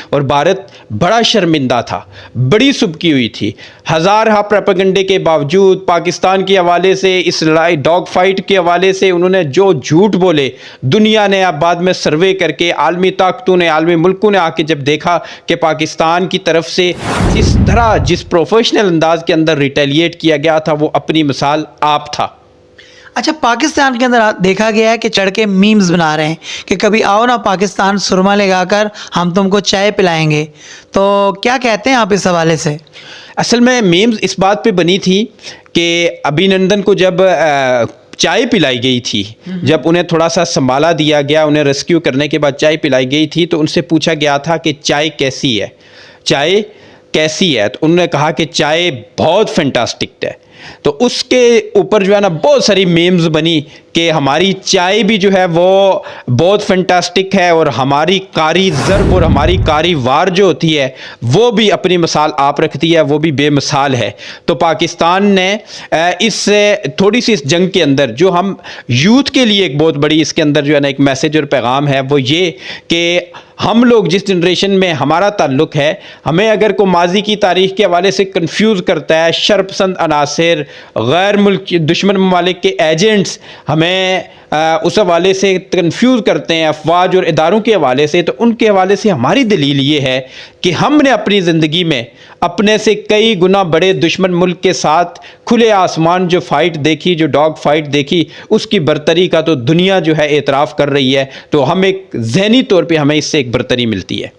اور بھارت بڑا شرمندہ تھا، بڑی سبکی ہوئی تھی۔ ہزارہ پروپیگنڈے کے باوجود پاکستان کے حوالے سے، اس لڑائی ڈاگ فائٹ کے حوالے سے انہوں نے جو جھوٹ بولے، دنیا نے اب بعد میں سروے کر کے عالمی طاقتوں نے، عالمی ملکوں نے آ کے جب دیکھا کہ پاکستان کی طرف سے جس طرح، جس پروفیشنل انداز کے اندر ریٹیلیٹ کیا گیا تھا، وہ اپنی مثال آپ تھا۔ اچھا، پاکستان کے اندر دیکھا گیا ہے کہ چڑھ کے میمز بنا رہے ہیں کہ کبھی آؤ نا پاکستان، سرما لگا کر ہم تم کو چائے پلائیں گے، تو کیا کہتے ہیں آپ اس حوالے سے؟ اصل میں میمز اس بات پہ بنی تھی کہ ابھینندن کو جب چائے پلائی گئی تھی، جب انہیں تھوڑا سا سنبھالا دیا گیا، انہیں ریسکیو کرنے کے بعد چائے پلائی گئی تھی، تو ان سے پوچھا گیا تھا کہ چائے کیسی ہے، چائے کیسی ہے؟ تو انہوں نے کہا کہ چائے بہت فینٹاسٹک ہے۔ تو اس کے اوپر جو ہے نا بہت ساری میمز بنی کہ ہماری چائے بھی جو ہے وہ بہت فینٹاسٹک ہے، اور ہماری کاری ضرب اور ہماری کاری وار جو ہوتی ہے وہ بھی اپنی مثال آپ رکھتی ہے، وہ بھی بے مثال ہے۔ تو پاکستان نے اس تھوڑی سی اس جنگ کے اندر جو ہم یوتھ کے لیے ایک بہت بڑی اس کے اندر جو ہے نا ایک میسیج اور پیغام ہے، وہ یہ کہ ہم لوگ جس جنریشن میں ہمارا تعلق ہے، ہمیں اگر کوئی ماضی کی تاریخ کے حوالے سے کنفیوز کرتا ہے، شر پسند عناصر، غیر ملک دشمن ممالک کے ایجنٹس ہمیں اس حوالے سے کنفیوز کرتے ہیں، افواج اور اداروں کے حوالے سے، تو ان کے حوالے سے ہماری دلیل یہ ہے کہ ہم نے اپنی زندگی میں اپنے سے کئی گنا بڑے دشمن ملک کے ساتھ کھلے آسمان جو فائٹ دیکھی، جو ڈاگ فائٹ دیکھی، اس کی برتری کا تو دنیا جو ہے اعتراف کر رہی ہے، تو ہم ایک ذہنی طور پہ ہمیں اس سے ایک برتری ملتی ہے۔